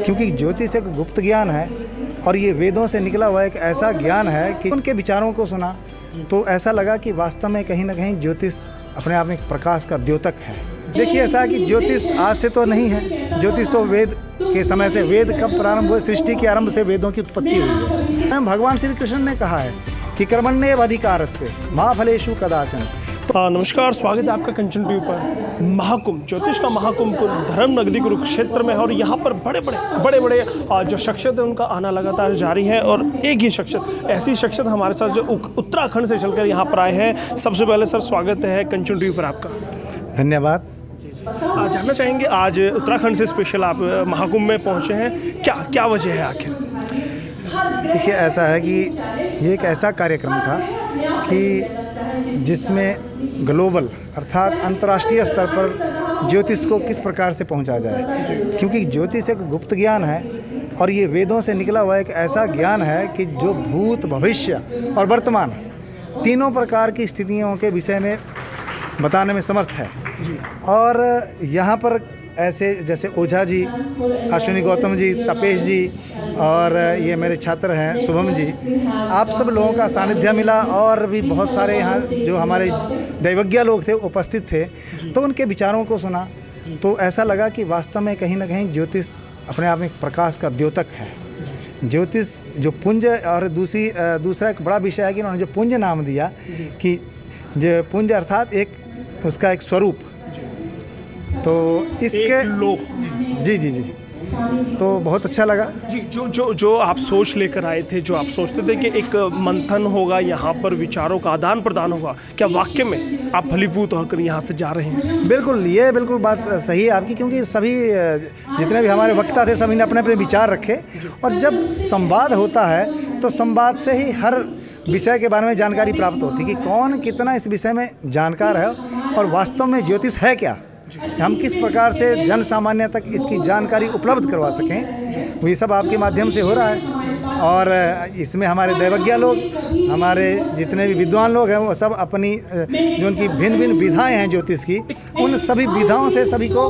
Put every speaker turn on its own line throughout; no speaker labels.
क्योंकि ज्योतिष एक गुप्त ज्ञान है और ये वेदों से निकला हुआ एक ऐसा ज्ञान है कि उनके विचारों को सुना तो ऐसा लगा कि वास्तव में कहीं ना कहीं ज्योतिष अपने आप में एक प्रकाश का द्योतक है। देखिए, ऐसा है कि ज्योतिष आज से तो नहीं है, ज्योतिष तो वेद के समय से, वेद कब प्रारंभ हुए, सृष्टि के आरंभ से वेदों की उत्पत्ति हुई है। भगवान श्री कृष्ण ने कहा है कि कर्मण्येव अधिकारस्ते मा फलेषु कदाचन।
नमस्कार, स्वागत है आपका कंचन टीवी पर। महाकुंभ, ज्योतिष का महाकुंभ धर्म नगरी कुरुक्षेत्र में है और यहाँ पर बड़े बड़े जो शख्सियत है उनका आना लगातार जारी है। और एक ही शख्सियत, ऐसी शख्सियत हमारे साथ जो उत्तराखंड से चलकर यहाँ पर आए हैं। सबसे पहले सर स्वागत है कंचन टीवी पर आपका।
धन्यवाद।
जानना चाहेंगे, आज उत्तराखंड से स्पेशल आप महाकुंभ में पहुँचे हैं, क्या वजह है आखिर?
देखिए, ऐसा है कि ये एक ऐसा कार्यक्रम था कि जिसमें ग्लोबल अर्थात अंतर्राष्ट्रीय स्तर पर ज्योतिष को किस प्रकार से पहुंचा जाए, क्योंकि ज्योतिष एक गुप्त ज्ञान है और ये वेदों से निकला हुआ एक ऐसा ज्ञान है कि जो भूत, भविष्य और वर्तमान तीनों प्रकार की स्थितियों के विषय में बताने में समर्थ है। और यहाँ पर ऐसे जैसे ओझा जी, अश्विनी गौतम जी, तपेश जी और ये मेरे छात्र हैं शुभम जी, आप सब लोगों का सानिध्य मिला और भी बहुत सारे यहाँ जो हमारे दैवज्ञ लोग थे उपस्थित थे, तो उनके विचारों को सुना तो ऐसा लगा कि वास्तव में कहीं ना कहीं ज्योतिष अपने आप में एक प्रकाश का द्योतक है। ज्योतिष जो पुंज, और दूसरा एक बड़ा विषय है कि उन्होंने जो पुंज नाम दिया कि जो पुंज अर्थात एक उसका एक स्वरूप, तो इसके जी तो बहुत अच्छा लगा
जी। जो आप सोच लेकर आए थे, जो आप सोचते थे कि एक मंथन होगा, यहाँ पर विचारों का आदान प्रदान होगा, क्या वाकई में आप फलीभूत होकर यहाँ से जा रहे हैं?
बिल्कुल, ये बिल्कुल बात सही है आपकी, क्योंकि सभी जितने भी हमारे वक्ता थे सभी ने अपने अपने विचार रखे और जब संवाद होता है तो संवाद से ही हर विषय के बारे में जानकारी प्राप्त होती है कि कौन कितना इस विषय में जानकार है और वास्तव में ज्योतिष है क्या, हम किस प्रकार से जन सामान्य तक इसकी जानकारी उपलब्ध करवा सकें। वो ये सब आपके माध्यम से हो रहा है और इसमें हमारे दैवज्ञ लोग, हमारे जितने भी विद्वान लोग हैं, वो सब अपनी जो उनकी भिन्न भिन्न विधाएं हैं ज्योतिष की, उन सभी विधाओं से सभी को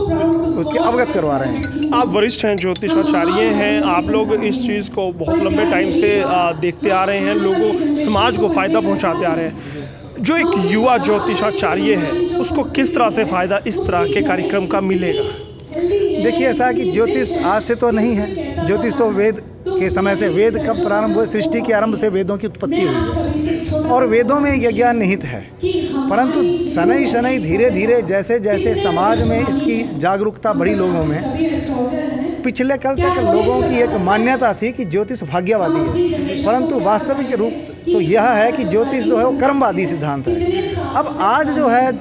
उसके अवगत करवा रहे हैं।
आप वरिष्ठ हैं, ज्योतिषाचार्य हैं, आप लोग इस चीज़ को बहुत लंबे टाइम से देखते आ रहे हैं, लोगों समाज को फ़ायदा पहुँचाते आ रहे हैं। जो एक युवा ज्योतिषाचार्य है उसको किस तरह से फ़ायदा इस तरह के कार्यक्रम का मिलेगा?
देखिए, ऐसा है कि ज्योतिष आज से तो नहीं है, ज्योतिष तो वेद के समय से, वेद कब प्रारंभ हुए, सृष्टि के आरंभ से वेदों की उत्पत्ति हुई है और वेदों में यह ज्ञान निहित है। परंतु शनै शनै धीरे धीरे जैसे जैसे समाज में इसकी जागरूकता बढ़ी लोगों में, पिछले कल तक लोगों की एक मान्यता थी कि ज्योतिष भाग्यवादी है, परंतु वास्तविक रूप तो यह है कि ज्योतिष जो है वो कर्मवादी सिद्धांत है। अब आज जो है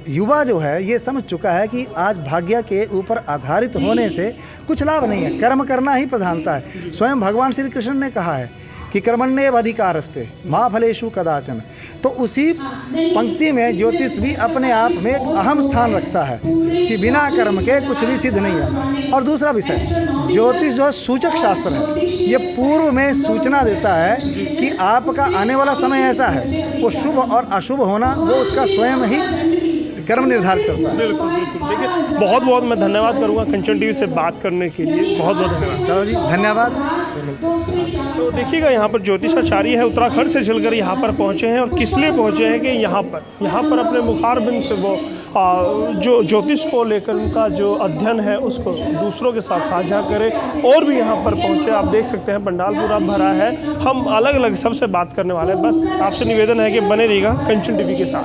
युवा जो है ये समझ चुका है कि आज भाग्य के ऊपर आधारित होने से कुछ लाभ नहीं है, कर्म करना ही प्रधानता है। स्वयं भगवान श्री कृष्ण ने कहा है कि कर्मण्येव अधिकारस्ते मा फलेषु कदाचन। तो उसी पंक्ति में ज्योतिष भी अपने आप में एक अहम स्थान रखता है कि बिना कर्म के कुछ भी सिद्ध नहीं है। और दूसरा विषय, ज्योतिष जो है सूचक शास्त्र है, ये पूर्व में सूचना देता है कि आपका आने वाला समय ऐसा है, वो शुभ और अशुभ होना वो उसका स्वयं ही कर्म निर्धारित करता है।
बिल्कुल। देखिए, बहुत मैं धन्यवाद करूँगा कंचन टीवी से बात करने के लिए, बहुत धन्यवाद।
चलो जी, धन्यवाद।
तो देखिएगा, यहाँ पर ज्योतिषाचार्य है, उत्तराखंड से चलकर यहाँ पर पहुँचे हैं और किस लिए पहुँचे हैं कि यहाँ पर अपने मुखारबिंद से वो जो ज्योतिष को लेकर उनका जो अध्ययन है उसको दूसरों के साथ साझा करें। और भी यहाँ पर पहुँचे, आप देख सकते हैं पंडाल पूरा भरा है। हम अलग अलग सबसे बात करने वाले हैं, बस आपसे निवेदन है कि बने रहिएगा कंचन टीवी के साथ।